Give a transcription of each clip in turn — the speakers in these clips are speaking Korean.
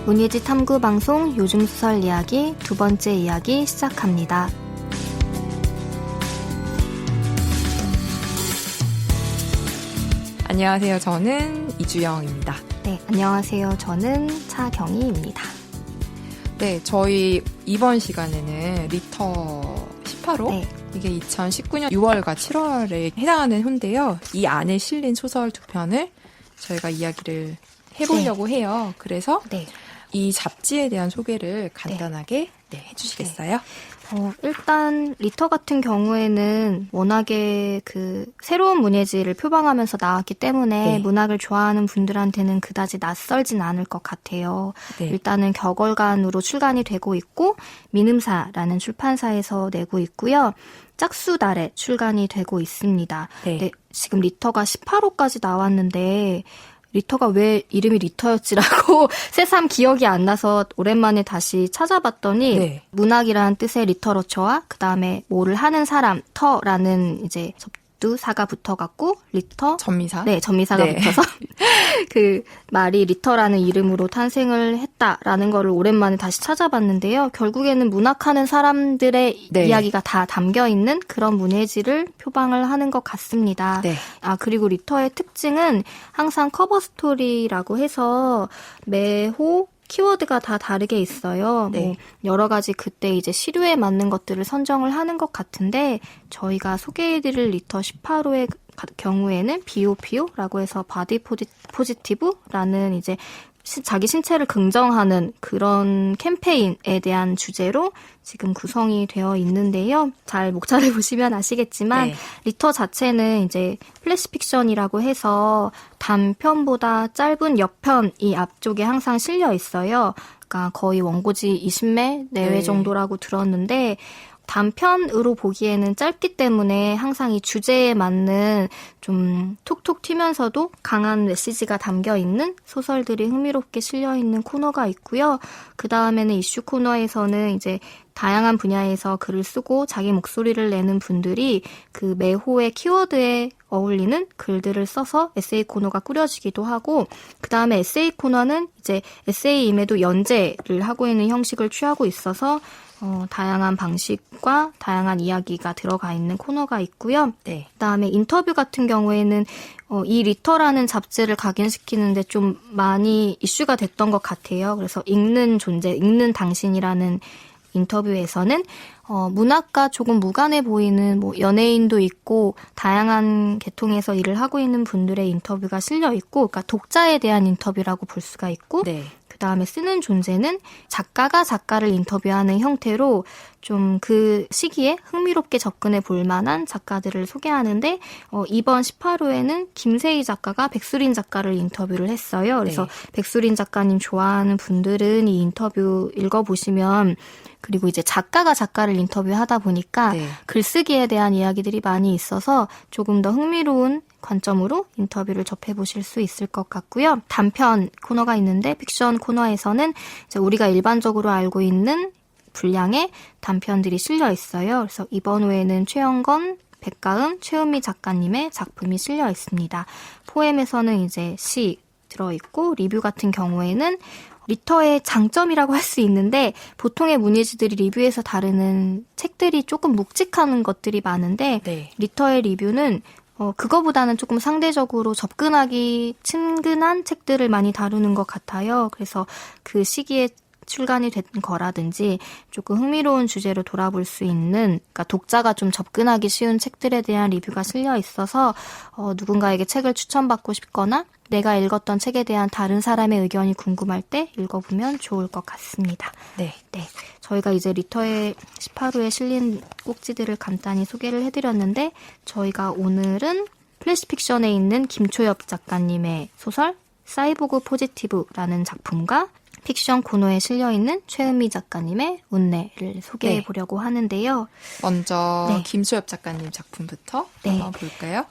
문예지 탐구방송 요즘 소설 이야기 두 번째 이야기 시작합니다. 안녕하세요. 저는 이주영입니다. 네, 안녕하세요. 저는 차경희입니다. 네, 저희 이번 시간에는 리터 18호 네. 이게 2019년 6월과 7월에 해당하는 호인데요. 이 안에 실린 소설 두 편을 저희가 이야기를 해보려고 해요. 그래서 이 잡지에 대한 소개를 간단하게 해주시겠어요? 일단 리터 같은 경우에는 워낙에 그 새로운 문예지를 표방하면서 나왔기 때문에 문학을 좋아하는 분들한테는 그다지 낯설진 않을 것 같아요. 일단은 격월간으로 출간이 되고 있고 민음사라는 출판사에서 내고 있고요. 짝수달에 출간이 되고 있습니다. 네, 지금 리터가 18호까지 나왔는데 리터가 왜 이름이 리터였지라고 새삼 기억이 안 나서 오랜만에 다시 찾아봤더니 문학이라는 뜻의 리터러처와 그 다음에 뭐를 하는 사람, 터라는 이제 접두사가 붙어갖고 리터 전미사? 네, 전미사가 붙어서 그 말이 리터라는 이름으로 탄생을 했다라는 거를 오랜만에 다시 찾아봤는데요. 결국에는 문학하는 사람들의 이야기가 다 담겨있는 그런 문예지를 표방을 하는 것 같습니다. 그리고 리터의 특징은 항상 커버 스토리라고 해서 매호 키워드가 다 다르게 있어요. 뭐 여러 가지 그때 이제 시류에 맞는 것들을 선정을 하는 것 같은데 저희가 소개해드릴 리터 18호의 경우에는 BOPO라고 해서 바디 포지티브라는 이제 자기 신체를 긍정하는 그런 캠페인에 대한 주제로 지금 구성이 되어 있는데요. 잘 목차를 보시면 아시겠지만 리터 자체는 이제 플래시 픽션이라고 해서 단편보다 짧은 옆편이 앞쪽에 항상 실려 있어요. 그러니까 거의 원고지 20매 내외 정도라고 들었는데 단편으로 보기에는 짧기 때문에 항상 이 주제에 맞는 좀 톡톡 튀면서도 강한 메시지가 담겨있는 소설들이 흥미롭게 실려있는 코너가 있고요. 그 다음에는 이슈 코너에서는 이제 다양한 분야에서 글을 쓰고 자기 목소리를 내는 분들이 그 매호의 키워드에 어울리는 글들을 써서 에세이 코너가 꾸려지기도 하고 그 다음에 에세이 코너는 이제 에세이임에도 연재를 하고 있는 형식을 취하고 있어서 다양한 방식과 다양한 이야기가 들어가 있는 코너가 있고요. 그다음에 인터뷰 같은 경우에는 이 리터라는 잡지를 각인시키는데 좀 많이 이슈가 됐던 것 같아요. 그래서 읽는 존재, 읽는 당신이라는 인터뷰에서는 문학과 조금 무관해 보이는 뭐 연예인도 있고 다양한 계통에서 일을 하고 있는 분들의 인터뷰가 실려 있고, 그러니까 독자에 대한 인터뷰라고 볼 수가 있고, 그다음에 쓰는 존재는 작가가 작가를 인터뷰하는 형태로 좀 그 시기에 흥미롭게 접근해 볼 만한 작가들을 소개하는데 이번 18호에는 김세희 작가가 백수린 작가를 인터뷰를 했어요. 그래서 백수린 작가님 좋아하는 분들은 이 인터뷰 읽어보시면 그리고 이제 작가가 작가를 인터뷰하다 보니까 글쓰기에 대한 이야기들이 많이 있어서 조금 더 흥미로운 관점으로 인터뷰를 접해보실 수 있을 것 같고요. 단편 코너가 있는데 픽션 코너에서는 이제 우리가 일반적으로 알고 있는 분량의 단편들이 실려 있어요. 그래서 이번 호에는 최영건, 백가은, 최은미 작가님의 작품이 실려 있습니다. 포엠에서는 이제 시 들어있고 리뷰 같은 경우에는 리터의 장점이라고 할 수 있는데 보통의 문예지들이 리뷰에서 다루는 책들이 조금 묵직한 것들이 많은데 리터의 리뷰는 그거보다는 조금 상대적으로 접근하기 친근한 책들을 많이 다루는 것 같아요. 그래서 그 시기에 출간이 된 거라든지 조금 흥미로운 주제로 돌아볼 수 있는, 그러니까 독자가 좀 접근하기 쉬운 책들에 대한 리뷰가 실려 있어서 누군가에게 책을 추천받고 싶거나 내가 읽었던 책에 대한 다른 사람의 의견이 궁금할 때 읽어보면 좋을 것 같습니다. 저희가 이제 리터의 18호에 실린 꼭지들을 간단히 소개를 해드렸는데 저희가 오늘은 플래시 픽션에 있는 김초엽 작가님의 소설 사이보그 포지티브라는 작품과 픽션 코너에 실려있는 최은미 작가님의 운내를 소개해보려고 하는데요. 먼저 김초엽 작가님 작품부터 한번 볼까요?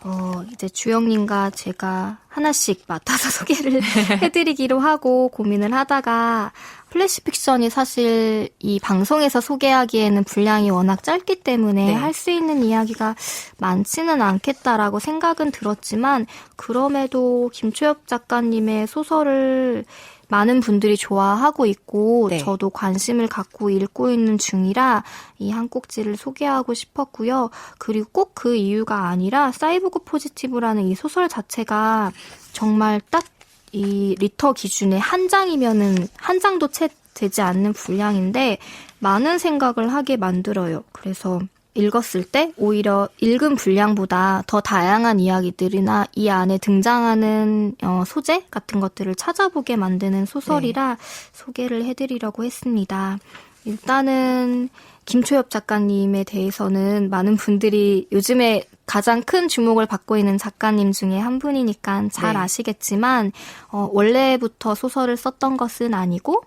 이제 주영님과 제가 하나씩 맡아서 소개를 해드리기로 하고 고민을 하다가 플래시 픽션이 사실 이 방송에서 소개하기에는 분량이 워낙 짧기 때문에 할 수 있는 이야기가 많지는 않겠다라고 생각은 들었지만 그럼에도 김초엽 작가님의 소설을 많은 분들이 좋아하고 있고 네. 저도 관심을 갖고 읽고 있는 중이라 이 한 꼭지를 소개하고 싶었고요. 그리고 꼭 그 이유가 아니라 사이보그 포지티브라는 이 소설 자체가 정말 딱 이 리터 기준의 한 장이면은 한 장도 채 되지 않는 분량인데 많은 생각을 하게 만들어요. 그래서 읽었을 때 오히려 읽은 분량보다 더 다양한 이야기들이나 이 안에 등장하는 소재 같은 것들을 찾아보게 만드는 소설이라 소개를 해드리려고 했습니다. 일단은 김초엽 작가님에 대해서는 많은 분들이 요즘에 가장 큰 주목을 받고 있는 작가님 중에 한 분이니까 잘 아시겠지만 원래부터 소설을 썼던 것은 아니고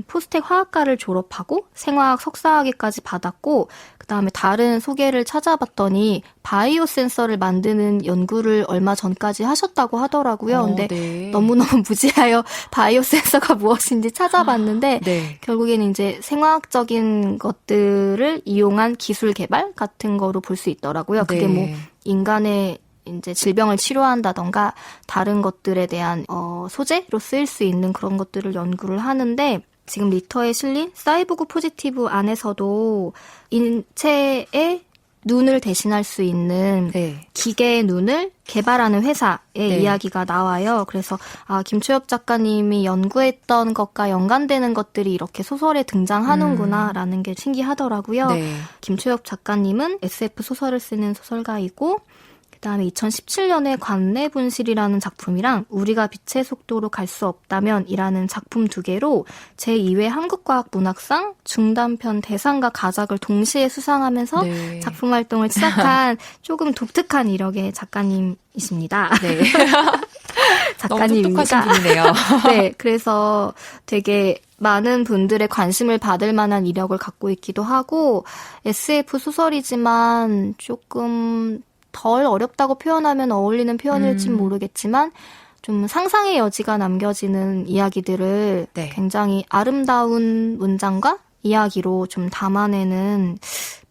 포스텍 화학과를 졸업하고 생화학 석사학위까지 받았고 그다음에 다른 소개를 찾아봤더니 바이오 센서를 만드는 연구를 얼마 전까지 하셨다고 하더라고요. 근데 네. 너무너무 무지하여 바이오 센서가 무엇인지 찾아봤는데 네. 결국에는 이제 생화학적인 것들을 이용한 기술 개발 같은 거로 볼 수 있더라고요. 그게 뭐 인간의 이제 질병을 치료한다던가 다른 것들에 대한 소재로 쓰일 수 있는 그런 것들을 연구를 하는데 지금 리터에 실린 사이보그 포지티브 안에서도 인체의 눈을 대신할 수 있는 기계의 눈을 개발하는 회사의 이야기가 나와요. 그래서 김초엽 작가님이 연구했던 것과 연관되는 것들이 이렇게 소설에 등장하는구나라는 게 신기하더라고요. 김초엽 작가님은 SF 소설을 쓰는 소설가이고 그다음에 2017년에 관내분실이라는 작품이랑 우리가 빛의 속도로 갈 수 없다면 이라는 작품 2개로 제2회 한국과학문학상 중단편 대상과 가작을 동시에 수상하면서 작품 활동을 시작한 조금 독특한 이력의 작가님이십니다. 네. 작가님입니다. 너무 똑똑하신 분이네요. 네, 그래서 되게 많은 분들의 관심을 받을 만한 이력을 갖고 있기도 하고 SF 소설이지만 조금 덜 어렵다고 표현하면 어울리는 표현일진 모르겠지만 좀 상상의 여지가 남겨지는 이야기들을 굉장히 아름다운 문장과 이야기로 좀 담아내는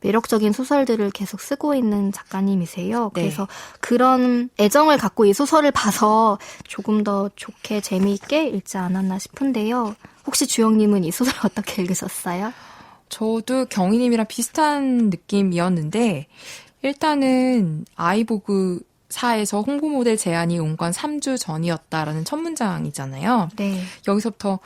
매력적인 소설들을 계속 쓰고 있는 작가님이세요. 그래서 그런 애정을 갖고 이 소설을 봐서 조금 더 좋게 재미있게 읽지 않았나 싶은데요. 혹시 주영님은 이 소설 어떻게 읽으셨어요? 저도 경희님이랑 비슷한 느낌이었는데 일단은 아이보그사에서 홍보 모델 제안이 온 건 3주 전이었다라는 첫 문장이잖아요. 여기서부터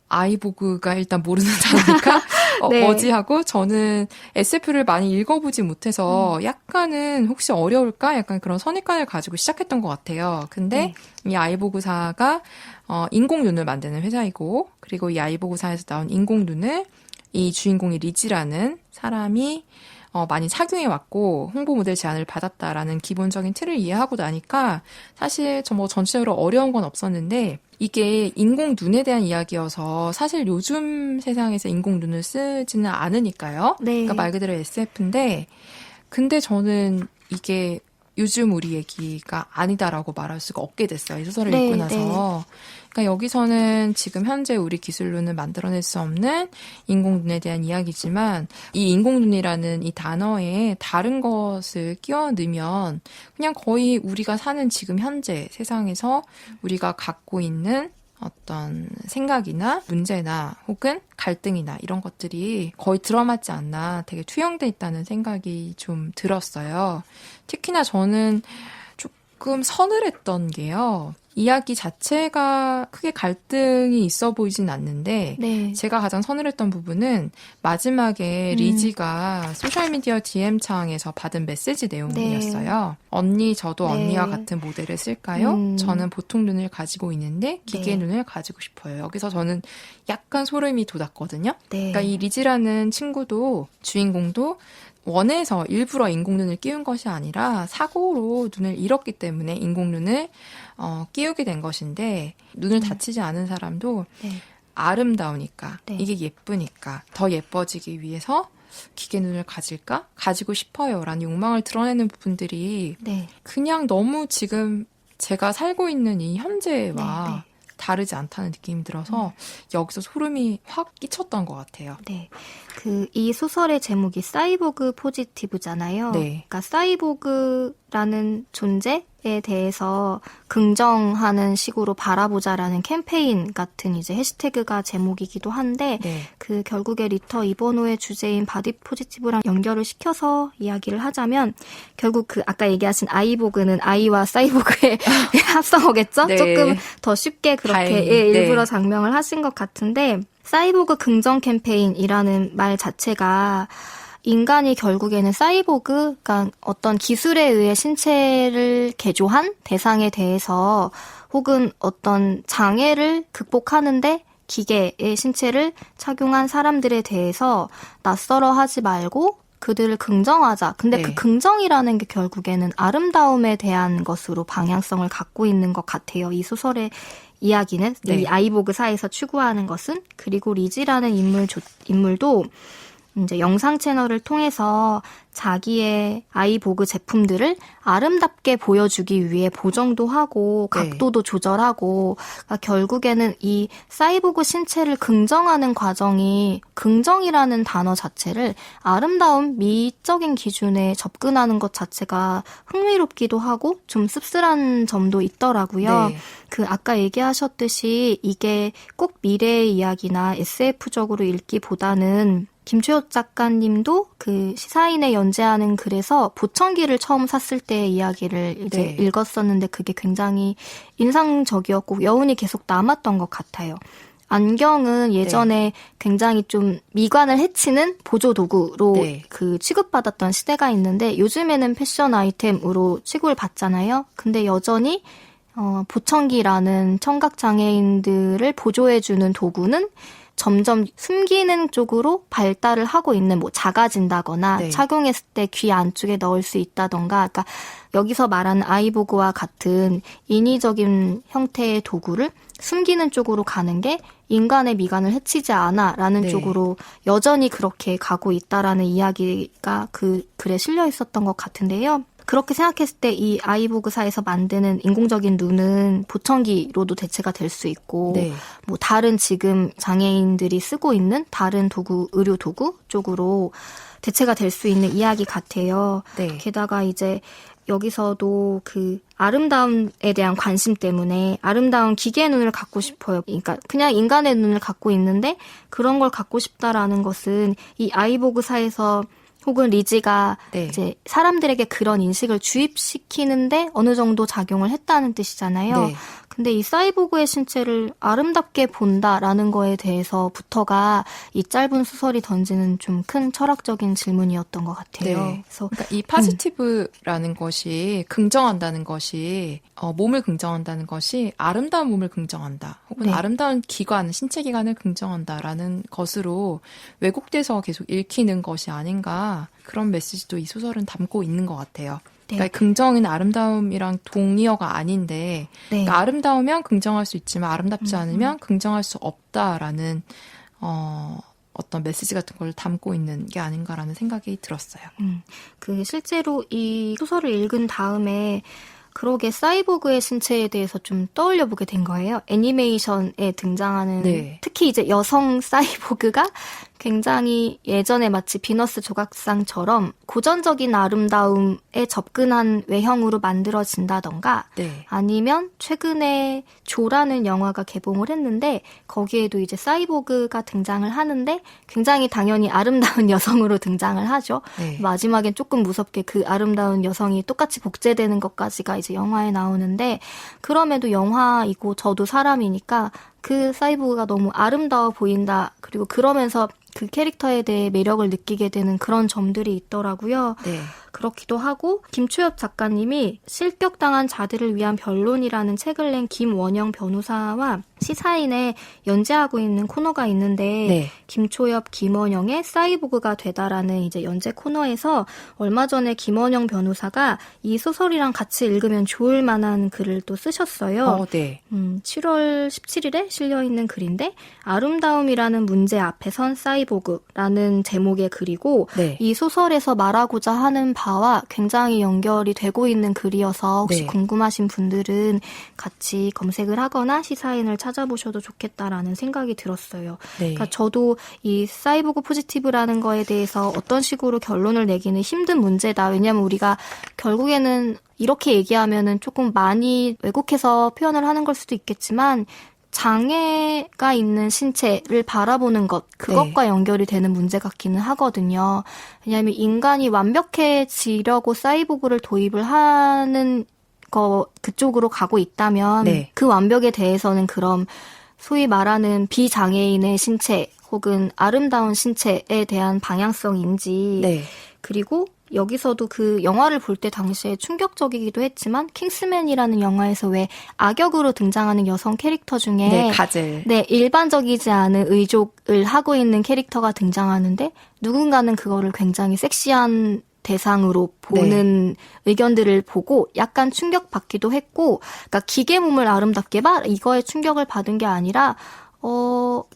아이보그가 일단 모르는 단어니까 뭐지하고 저는 SF를 많이 읽어보지 못해서 약간은 혹시 어려울까? 약간 그런 선입관을 가지고 시작했던 것 같아요. 근데 이 아이보그사가 인공눈을 만드는 회사이고 그리고 이 아이보그사에서 나온 인공눈을 이 주인공이 리지라는 사람이 많이 착용해왔고 홍보 모델 제안을 받았다라는 기본적인 틀을 이해하고 나니까 사실 전체적으로 어려운 건 없었는데 이게 인공 눈에 대한 이야기여서 사실 요즘 세상에서 인공 눈을 쓰지는 않으니까요. 그러니까 말 그대로 SF인데 근데 저는 이게 요즘 우리 얘기가 아니다라고 말할 수가 없게 됐어요. 이 소설을 읽고 나서. 그러니까 여기서는 지금 현재 우리 기술로는 만들어낼 수 없는 인공눈에 대한 이야기지만 이 인공눈이라는 이 단어에 다른 것을 끼워 넣으면 그냥 거의 우리가 사는 지금 현재 세상에서 우리가 갖고 있는 어떤 생각이나 문제나 혹은 갈등이나 이런 것들이 거의 들어맞지 않나 되게 투영돼 있다는 생각이 좀 들었어요. 특히나 저는 조금 서늘했던 게요. 이야기 자체가 크게 갈등이 있어 보이진 않는데 제가 가장 서늘했던 부분은 마지막에 리지가 소셜미디어 DM창에서 받은 메시지 내용이었어요. 언니, 저도 언니와 같은 모델을 쓸까요? 저는 보통 눈을 가지고 있는데 기계 눈을 가지고 싶어요. 여기서 저는 약간 소름이 돋았거든요. 그러니까 이 리지라는 친구도 주인공도 원해서 일부러 인공눈을 끼운 것이 아니라 사고로 눈을 잃었기 때문에 인공눈을 끼우게 된 것인데 눈을 다치지 않은 사람도 아름다우니까 이게 예쁘니까 더 예뻐지기 위해서 기계 눈을 가질까? 가지고 싶어요 라는 욕망을 드러내는 부분들이 그냥 너무 지금 제가 살고 있는 이 현재와 다르지 않다는 느낌이 들어서 여기서 소름이 확 끼쳤던 것 같아요. 이 소설의 제목이 사이보그 포지티브잖아요. 그러니까 사이보그라는 존재에 대해서 긍정하는 식으로 바라보자라는 캠페인 같은 이제 해시태그가 제목이기도 한데 네. 그 결국에 리터 이버노의 주제인 바디 포지티브랑 연결을 시켜서 이야기를 하자면 결국 그 아까 얘기하신 아이보그는 아이와 사이보그의 합성어겠죠? 네. 조금 더 쉽게 그렇게 일부러 장명을 하신 것 같은데 사이보그 긍정 캠페인이라는 말 자체가 인간이 결국에는 사이보그, 그러니까 어떤 기술에 의해 신체를 개조한 대상에 대해서 혹은 어떤 장애를 극복하는데 기계의 신체를 착용한 사람들에 대해서 낯설어 하지 말고 그들을 긍정하자. 근데 그 긍정이라는 게 결국에는 아름다움에 대한 것으로 방향성을 갖고 있는 것 같아요. 이 소설의 이야기는 이 아이보그사에서 추구하는 것은 그리고 리지라는 인물도 이제 영상 채널을 통해서 자기의 아이보그 제품들을 아름답게 보여주기 위해 보정도 하고 각도도 조절하고 그러니까 결국에는 이 사이보그 신체를 긍정하는 과정이 긍정이라는 단어 자체를 아름다운 미적인 기준에 접근하는 것 자체가 흥미롭기도 하고 좀 씁쓸한 점도 있더라고요. 네. 그 아까 얘기하셨듯이 이게 꼭 미래의 이야기나 SF적으로 읽기보다는 김초엽 작가님도 그 시사인에 연재하는 글에서 보청기를 처음 샀을 때의 이야기를 이제 읽었었는데 그게 굉장히 인상적이었고 여운이 계속 남았던 것 같아요. 안경은 예전에 굉장히 좀 미관을 해치는 보조 도구로 그 취급받았던 시대가 있는데 요즘에는 패션 아이템으로 취급을 받잖아요. 근데 여전히 보청기라는 청각장애인들을 보조해주는 도구는 점점 숨기는 쪽으로 발달을 하고 있는 뭐 작아진다거나 착용했을 때 귀 안쪽에 넣을 수 있다던가 그러니까 여기서 말하는 아이보그와 같은 인위적인 형태의 도구를 숨기는 쪽으로 가는 게 인간의 미간을 해치지 않아라는 쪽으로 여전히 그렇게 가고 있다라는 이야기가 그 글에 실려 있었던 것 같은데요. 그렇게 생각했을 때 이 아이보그사에서 만드는 인공적인 눈은 보청기로도 대체가 될 수 있고 뭐 다른 지금 장애인들이 쓰고 있는 다른 도구, 의료 도구 쪽으로 대체가 될 수 있는 이야기 같아요. 게다가 이제 여기서도 그 아름다움에 대한 관심 때문에 아름다운 기계의 눈을 갖고 싶어요. 그러니까 그냥 인간의 눈을 갖고 있는데 그런 걸 갖고 싶다라는 것은 이 아이보그사에서 혹은 리지가 이제 사람들에게 그런 인식을 주입시키는데 어느 정도 작용을 했다는 뜻이잖아요. 근데 이 사이보그의 신체를 아름답게 본다라는 거에 대해서부터가 이 짧은 소설이 던지는 좀 큰 철학적인 질문이었던 것 같아요. 그래서 그러니까 이 포지티브라는 것이 긍정한다는 것이 몸을 긍정한다는 것이 아름다운 몸을 긍정한다. 혹은 아름다운 기관, 신체 기관을 긍정한다라는 것으로 왜곡돼서 계속 읽히는 것이 아닌가 그런 메시지도 이 소설은 담고 있는 것 같아요. 그러니까 긍정은 아름다움이랑 동의어가 아닌데 그러니까 아름다우면 긍정할 수 있지만 아름답지 않으면 긍정할 수 없다라는 어떤 메시지 같은 걸 담고 있는 게 아닌가라는 생각이 들었어요. 그 실제로 이 소설을 읽은 다음에 그러게 사이보그의 신체에 대해서 좀 떠올려 보게 된 거예요. 애니메이션에 등장하는 특히 이제 여성 사이보그가 굉장히 예전에 마치 비너스 조각상처럼 고전적인 아름다움에 접근한 외형으로 만들어진다던가 아니면 최근에 조라는 영화가 개봉을 했는데 거기에도 이제 사이보그가 등장을 하는데 굉장히 당연히 아름다운 여성으로 등장을 하죠. 마지막엔 조금 무섭게 그 아름다운 여성이 똑같이 복제되는 것까지가 이제 영화에 나오는데 그럼에도 영화이고 저도 사람이니까 그 사이보그가 너무 아름다워 보인다. 그리고 그러면서 그 캐릭터에 대해 매력을 느끼게 되는 그런 점들이 있더라고요. 그렇기도 하고 김초엽 작가님이 실격당한 자들을 위한 변론이라는 책을 낸 김원영 변호사와 시사인에 연재하고 있는 코너가 있는데 김초엽, 김원영의 사이보그가 되다라는 이제 연재 코너에서 얼마 전에 김원영 변호사가 이 소설이랑 같이 읽으면 좋을 만한 글을 또 쓰셨어요. 7월 17일에 실려있는 글인데 아름다움이라는 문제 앞에 선 사이보그라는 제목의 글이고 이 소설에서 말하고자 하는 바와 굉장히 연결이 되고 있는 글이어서 혹시 네. 궁금하신 분들은 같이 검색을 하거나 시사인을 찾아보셔도 좋겠다라는 생각이 들었어요. 네. 그러니까 저도 이 사이보그 포지티브라는 거에 대해서 어떤 식으로 결론을 내기는 힘든 문제다. 왜냐하면 우리가 결국에는 이렇게 얘기하면은 조금 많이 왜곡해서 표현을 하는 걸 수도 있겠지만 장애가 있는 신체를 바라보는 것, 그것과 네. 연결이 되는 문제 같기는 하거든요. 왜냐하면 인간이 완벽해지려고 사이보그를 도입을 하는 거 그쪽으로 가고 있다면 네. 그 완벽에 대해서는 그럼 소위 말하는 비장애인의 신체 혹은 아름다운 신체에 대한 방향성인지 네. 그리고 여기서도 그 영화를 볼 때 당시에 충격적이기도 했지만 킹스맨이라는 영화에서 왜 악역으로 등장하는 여성 캐릭터 중에 네, 가젤. 네, 일반적이지 않은 의족을 하고 있는 캐릭터가 등장하는데 누군가는 그거를 굉장히 섹시한 대상으로 보는 의견들을 보고 약간 충격받기도 했고, 그러니까 기계 몸을 아름답게 봐 이거에 충격을 받은 게 아니라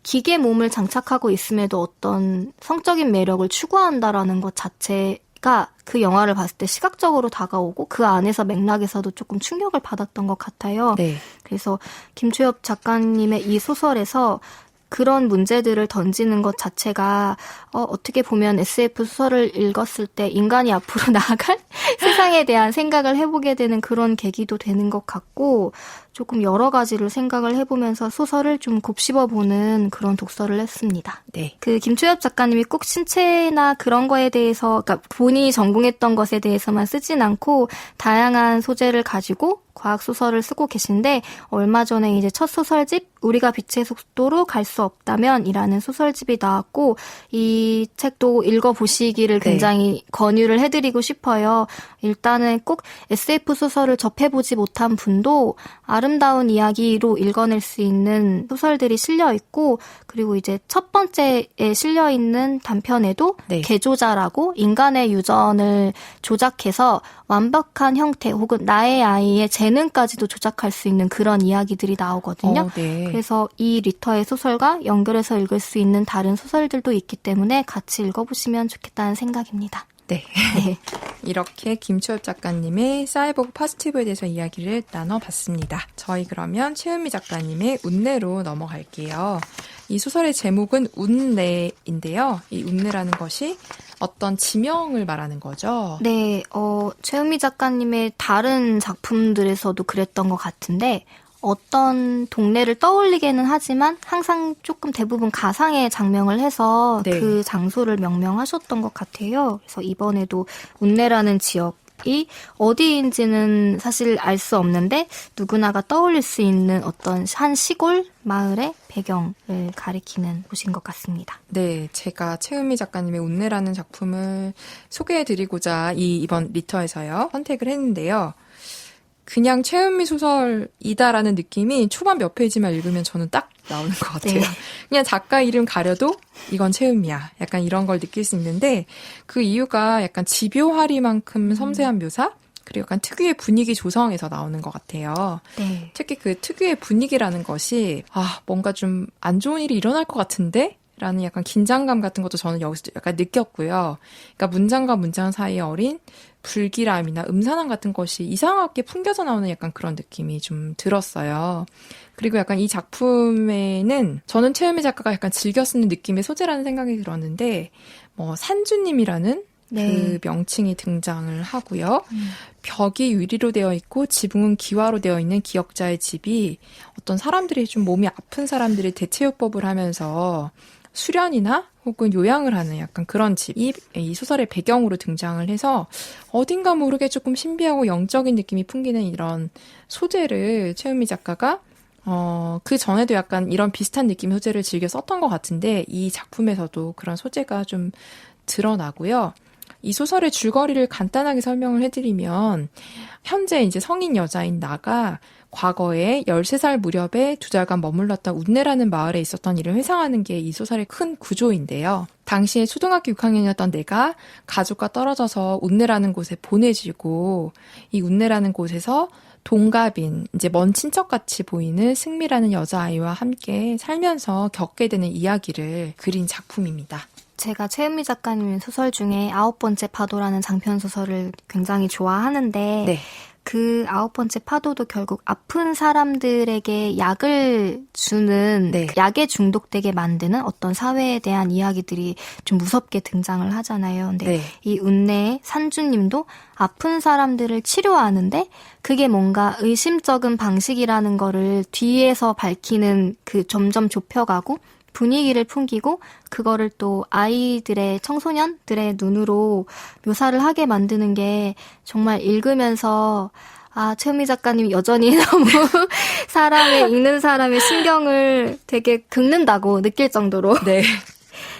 기계 몸을 장착하고 있음에도 어떤 성적인 매력을 추구한다라는 것 자체가 그 영화를 봤을 때 시각적으로 다가오고 그 안에서 맥락에서도 조금 충격을 받았던 것 같아요. 네. 그래서 김초엽 작가님의 이 소설에서 그런 문제들을 던지는 것 자체가 어떻게 보면 SF 소설을 읽었을 때 인간이 앞으로 나아갈 세상에 대한 생각을 해보게 되는 그런 계기도 되는 것 같고 조금 여러 가지를 생각을 해보면서 소설을 좀 곱씹어보는 그런 독서를 했습니다. 네. 그 김초엽 작가님이 꼭 신체나 그런 거에 대해서 그러니까 본인이 전공했던 것에 대해서만 쓰진 않고 다양한 소재를 가지고 과학 소설을 쓰고 계신데 얼마 전에 이제 첫 소설집 우리가 빛의 속도로 갈 수 없다면이라는 소설집이 나왔고 이 책도 읽어보시기를 굉장히 권유를 해드리고 싶어요. 일단은 꼭 SF 소설을 접해보지 못한 분도 아름다운 이야기로 읽어낼 수 있는 소설들이 실려 있고 그리고 이제 첫 번째에 실려 있는 단편에도 개조자라고 인간의 유전을 조작해서 완벽한 형태 혹은 나의 아이의 재능까지도 조작할 수 있는 그런 이야기들이 나오거든요. 네. 그래서 이 리터의 소설과 연결해서 읽을 수 있는 다른 소설들도 있기 때문에 같이 읽어보시면 좋겠다는 생각입니다. 네. 이렇게 김초엽 작가님의 사이보그 포지티브에 대해서 이야기를 나눠봤습니다. 저희 그러면 최은미 작가님의 운내로 넘어갈게요. 이 소설의 제목은 운내인데요. 이 운내라는 것이 어떤 지명을 말하는 거죠? 네, 최은미 작가님의 다른 작품들에서도 그랬던 것 같은데 어떤 동네를 떠올리게는 하지만 항상 조금 대부분 가상의 장명을 해서 그 장소를 명명하셨던 것 같아요. 그래서 이번에도 운내라는 지역이 어디인지는 사실 알 수 없는데 누구나가 떠올릴 수 있는 어떤 한 시골 마을의 배경을 가리키는 곳인 것 같습니다. 네, 제가 최은미 작가님의 운내라는 작품을 소개해드리고자 이번 리터에서요 선택을 했는데요. 그냥 최은미 소설이다라는 느낌이 초반 몇 페이지만 읽으면 저는 딱 나오는 것 같아요. 그냥 작가 이름 가려도 이건 최은미야. 약간 이런 걸 느낄 수 있는데 그 이유가 약간 집요하리만큼 섬세한 묘사? 그리고 약간 특유의 분위기 조성에서 나오는 것 같아요. 네. 특히 그 특유의 분위기라는 것이 뭔가 좀 안 좋은 일이 일어날 것 같은데? 라는 약간 긴장감 같은 것도 저는 여기서 약간 느꼈고요. 그러니까 문장과 문장 사이에 어린 불길함이나 음산함 같은 것이 이상하게 풍겨져 나오는 약간 그런 느낌이 좀 들었어요. 그리고 약간 이 작품에는 저는 최은미 작가가 약간 즐겨 쓰는 느낌의 소재라는 생각이 들었는데 산주님이라는 그 명칭이 등장을 하고요. 벽이 유리로 되어 있고 지붕은 기와로 되어 있는 기역자의 집이 어떤 사람들이 좀 몸이 아픈 사람들이 대체요법을 하면서 수련이나 혹은 요양을 하는 약간 그런 집이 이 소설의 배경으로 등장을 해서 어딘가 모르게 조금 신비하고 영적인 느낌이 풍기는 이런 소재를 최은미 작가가 그 전에도 약간 이런 비슷한 느낌의 소재를 즐겨 썼던 것 같은데 이 작품에서도 그런 소재가 좀 드러나고요. 이 소설의 줄거리를 간단하게 설명을 해드리면 현재 이제 성인 여자인 나가 과거에 13살 무렵에 2달간 머물렀던 운내라는 마을에 있었던 일을 회상하는 게 이 소설의 큰 구조인데요. 당시에 초등학교 6학년이었던 내가 가족과 떨어져서 운내라는 곳에 보내지고 이 운내라는 곳에서 동갑인 이제 먼 친척같이 보이는 승미라는 여자아이와 함께 살면서 겪게 되는 이야기를 그린 작품입니다. 제가 최은미 작가님 소설 중에 9번째 파도라는 장편 소설을 굉장히 좋아하는데 네. 그 9번째 파도도 결국 아픈 사람들에게 약을 주는 네. 약에 중독되게 만드는 어떤 사회에 대한 이야기들이 좀 무섭게 등장을 하잖아요. 근데 네. 이 운내의 산주님도 아픈 사람들을 치료하는데 그게 뭔가 의심쩍은 방식이라는 거를 뒤에서 밝히는 그 점점 좁혀가고 분위기를 풍기고 그거를 또 아이들의 청소년들의 눈으로 묘사를 하게 만드는 게 정말 읽으면서 최은미 작가님 여전히 너무 읽는 사람의 신경을 되게 긁는다고 느낄 정도로 네.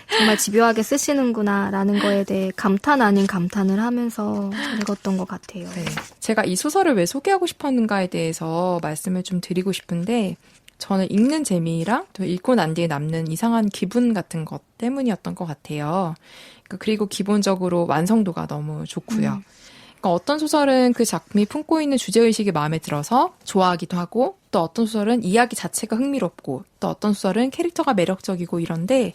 정말 집요하게 쓰시는구나라는 거에 대해 감탄 아닌 감탄을 하면서 읽었던 것 같아요. 네. 제가 이 소설을 왜 소개하고 싶었는가에 대해서 말씀을 좀 드리고 싶은데 저는 읽는 재미랑 또 읽고 난 뒤에 남는 이상한 기분 같은 것 때문이었던 것 같아요. 그리고 기본적으로 완성도가 너무 좋고요. 그러니까 어떤 소설은 그 작품이 품고 있는 주제의식이 마음에 들어서 좋아하기도 하고 또 어떤 소설은 이야기 자체가 흥미롭고 또 어떤 소설은 캐릭터가 매력적이고 이런데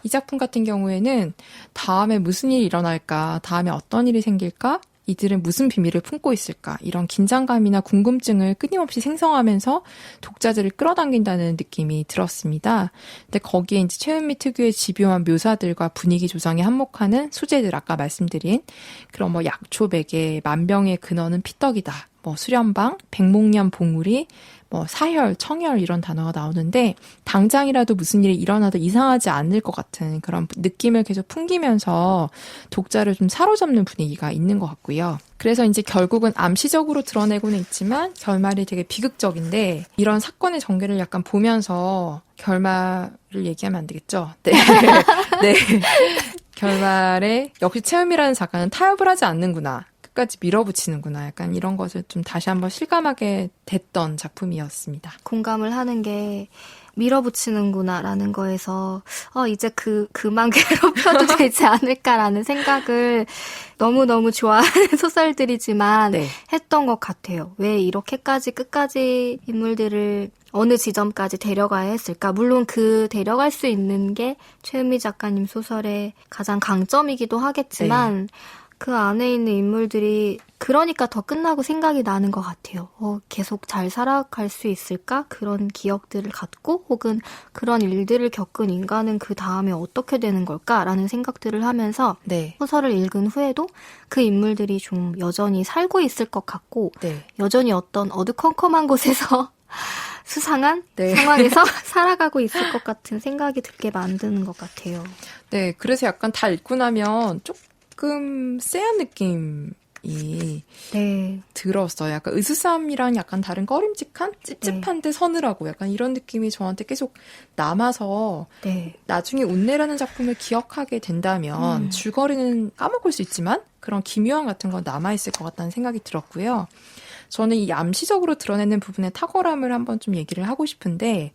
이 작품 같은 경우에는 다음에 무슨 일이 일어날까, 다음에 어떤 일이 생길까, 이들은 무슨 비밀을 품고 있을까 이런 긴장감이나 궁금증을 끊임없이 생성하면서 독자들을 끌어당긴다는 느낌이 들었습니다. 근데 거기에 이제 최은미 특유의 집요한 묘사들과 분위기 조성에 한몫하는 소재들 아까 말씀드린 그런 뭐 약초 베개, 만병의 근원은 피떡이다, 뭐 수련방, 백목련 봉우리, 뭐 사혈, 청혈 이런 단어가 나오는데 당장이라도 무슨 일이 일어나도 이상하지 않을 것 같은 그런 느낌을 계속 풍기면서 독자를 좀 사로잡는 분위기가 있는 것 같고요. 그래서 이제 결국은 암시적으로 드러내고는 있지만 결말이 되게 비극적인데 이런 사건의 전개를 약간 보면서 결말을 얘기하면 안 되겠죠? 네. 네. 결말에 역시 최은미라는 작가는 타협을 하지 않는구나. 끝까지 밀어붙이는구나. 약간 이런 것을 좀 다시 한번 실감하게 됐던 작품이었습니다. 공감을 하는 게 밀어붙이는구나라는 거에서 이제 그만 괴롭혀도 되지 않을까라는 생각을 너무너무 좋아하는 소설들이지만 네. 했던 것 같아요. 왜 이렇게까지 끝까지 인물들을 어느 지점까지 데려가야 했을까? 물론 그 데려갈 수 있는 게 최은미 작가님 소설의 가장 강점이기도 하겠지만 그 안에 있는 인물들이 그러니까 더 끝나고 생각이 나는 것 같아요. 계속 잘 살아갈 수 있을까? 그런 기억들을 갖고 혹은 그런 일들을 겪은 인간은 그 다음에 어떻게 되는 걸까라는 생각들을 하면서 소설을 읽은 후에도 그 인물들이 좀 여전히 살고 있을 것 같고 여전히 어떤 어두컴컴한 곳에서 수상한 상황에서 살아가고 있을 것 같은 생각이 들게 만드는 것 같아요. 네, 그래서 약간 다 읽고 나면 조금 쎄한 느낌이 들었어요. 약간 으스스함이랑 약간 다른 꺼림직한 찝찝한 데 서늘하고 약간 이런 느낌이 저한테 계속 남아서 나중에 운내라는 작품을 기억하게 된다면 줄거리는 까먹을 수 있지만 그런 기묘함 같은 건 남아있을 것 같다는 생각이 들었고요. 저는 이 암시적으로 드러내는 부분의 탁월함을 한번 좀 얘기를 하고 싶은데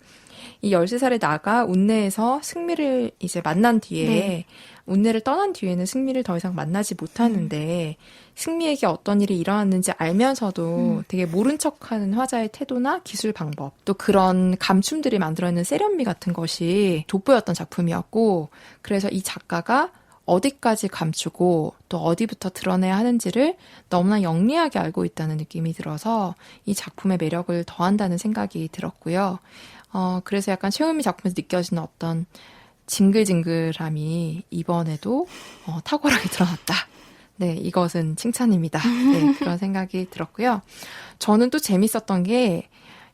이 13살의 나가 운내에서 승미를 이제 만난 뒤에 운내를 떠난 뒤에는 승미를 더 이상 만나지 못하는데 승미에게 어떤 일이 일어났는지 알면서도 되게 모른 척하는 화자의 태도나 기술 방법 또 그런 감춤들이 만들어내는 세련미 같은 것이 돋보였던 작품이었고 그래서 이 작가가 어디까지 감추고 또 어디부터 드러내야 하는지를 너무나 영리하게 알고 있다는 느낌이 들어서 이 작품의 매력을 더한다는 생각이 들었고요. 그래서 약간 최은미 작품에서 느껴지는 어떤 징글징글함이 이번에도 탁월하게 드러났다. 네, 이것은 칭찬입니다. 네, 그런 생각이 들었고요. 저는 또 재밌었던 게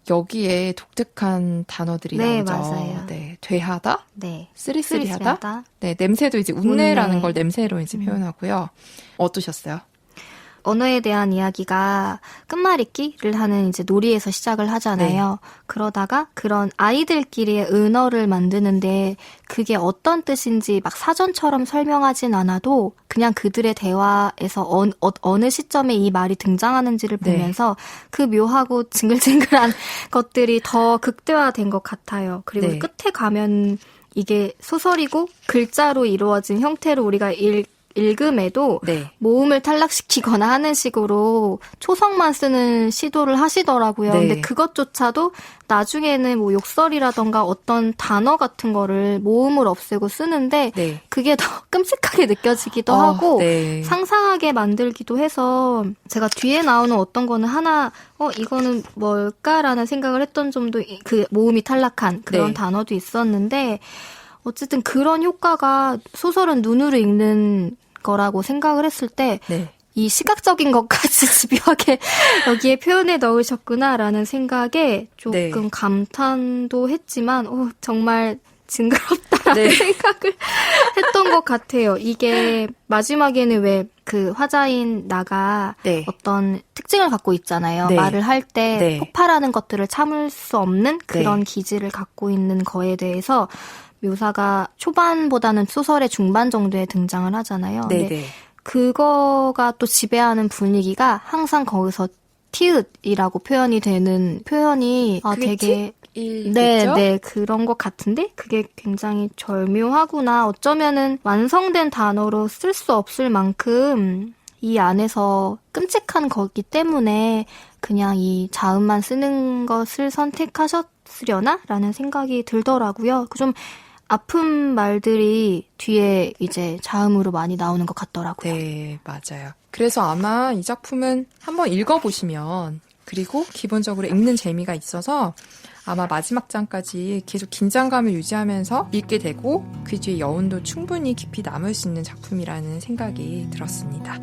여기에 독특한 단어들이 나오죠. 맞아요. 네, 되하다, 쓰리쓰리하다, 네, 냄새도 이제 운내라는 걸 냄새로 이제 표현하고요. 어떠셨어요? 언어에 대한 이야기가 끝말잇기를 하는 이제 놀이에서 시작을 하잖아요. 그러다가 그런 아이들끼리의 은어를 만드는데 그게 어떤 뜻인지 막 사전처럼 설명하진 않아도 그냥 그들의 대화에서 어느 시점에 이 말이 등장하는지를 보면서 그 묘하고 징글징글한 것들이 더 극대화된 것 같아요. 그리고 끝에 가면 이게 소설이고 글자로 이루어진 형태로 우리가 읽음에도 네. 모음을 탈락시키거나 하는 식으로 초성만 쓰는 시도를 하시더라고요. 네. 근데 그것조차도 나중에는 뭐 욕설이라던가 어떤 단어 같은 거를 모음을 없애고 쓰는데 네. 그게 더 끔찍하게 느껴지기도 하고 네. 상상하게 만들기도 해서 제가 뒤에 나오는 어떤 거는 하나 이거는 뭘까라는 생각을 했던 점도 그 모음이 탈락한 그런 네. 단어도 있었는데 어쨌든 그런 효과가 소설은 눈으로 읽는 거라고 생각을 했을 때 네. 이 시각적인 것까지 집요하게 여기에 표현해 넣으셨구나라는 생각에 조금 네. 감탄도 했지만 정말 징그럽다라는 네. 생각을 했던 것 같아요. 이게 마지막에는 왜 그 화자인 나가 네. 어떤 특징을 갖고 있잖아요. 네. 말을 할 때 네. 폭발하는 것들을 참을 수 없는 그런 네. 기질을 갖고 있는 거에 대해서 묘사가 초반보다는 소설의 중반 정도에 등장을 하잖아요. 네. 근데 네. 그거가 또 지배하는 분위기가 항상 거기서 티읕이라고 표현이 되는 표현이 되게 네, 그런 것 같은데 그게 굉장히 절묘하구나. 어쩌면은 완성된 단어로 쓸 수 없을 만큼 이 안에서 끔찍한 거기 때문에 그냥 이 자음만 쓰는 것을 선택하셨으려나? 라는 생각이 들더라고요. 좀 아픈 말들이 뒤에 이제 자음으로 많이 나오는 것 같더라고요. 네, 맞아요. 그래서 아마 이 작품은 한번 읽어보시면 그리고 기본적으로 읽는 재미가 있어서 아마 마지막 장까지 계속 긴장감을 유지하면서 읽게 되고 그 뒤에 여운도 충분히 깊이 남을 수 있는 작품이라는 생각이 들었습니다.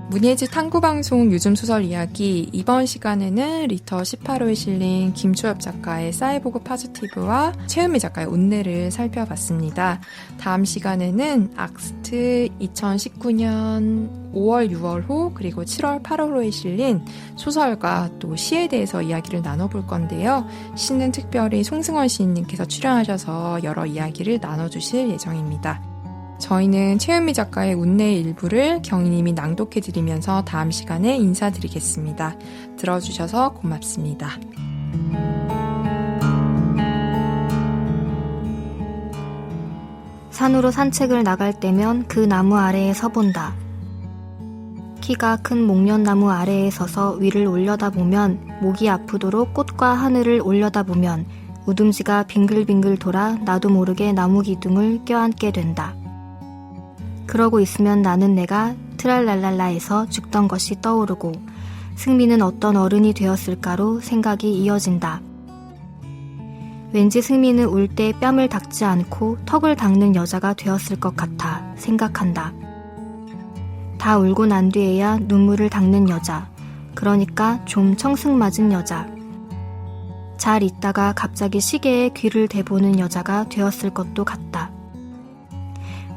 문예지 탐구방송 요즘 소설 이야기 이번 시간에는 리터 18호에 실린 김초엽 작가의 사이보그 파지티브와 최은미 작가의 온내를 살펴봤습니다. 다음 시간에는 악스트 2019년 5월, 6월호 그리고 7월, 8월호에 실린 소설과 또 시에 대해서 이야기를 나눠볼 건데요. 시는 특별히 송승헌 시인님께서 출연하셔서 여러 이야기를 나눠주실 예정입니다. 저희는 최은미 작가의 운내의 일부를 경희님이 낭독해드리면서 다음 시간에 인사드리겠습니다. 들어주셔서 고맙습니다. 산으로 산책을 나갈 때면 그 나무 아래에 서본다. 키가 큰 목련나무 아래에 서서 위를 올려다보면 목이 아프도록 꽃과 하늘을 올려다보면 우둥지가 빙글빙글 돌아 나도 모르게 나무 기둥을 껴안게 된다. 그러고 있으면 나는 내가 트랄랄랄라에서 죽던 것이 떠오르고 승미는 어떤 어른이 되었을까로 생각이 이어진다. 왠지 승미는 울 때 뺨을 닦지 않고 턱을 닦는 여자가 되었을 것 같아 생각한다. 다 울고 난 뒤에야 눈물을 닦는 여자, 그러니까 좀 청승맞은 여자. 잘 있다가 갑자기 시계에 귀를 대보는 여자가 되었을 것도 같다.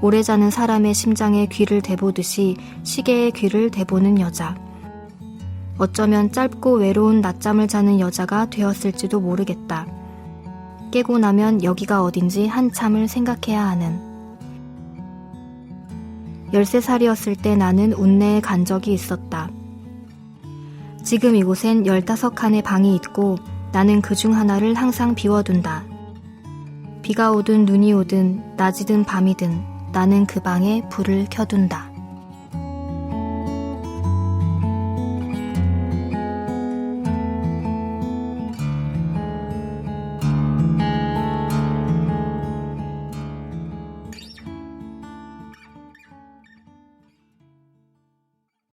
오래 자는 사람의 심장에 귀를 대보듯이 시계에 귀를 대보는 여자. 어쩌면 짧고 외로운 낮잠을 자는 여자가 되었을지도 모르겠다. 깨고 나면 여기가 어딘지 한참을 생각해야 하는. 13살이었을 때 나는 운내에 간 적이 있었다. 지금 이곳엔 15칸의 방이 있고 나는 그중 하나를 항상 비워둔다. 비가 오든 눈이 오든 낮이든 밤이든 나는 그 방에 불을 켜둔다.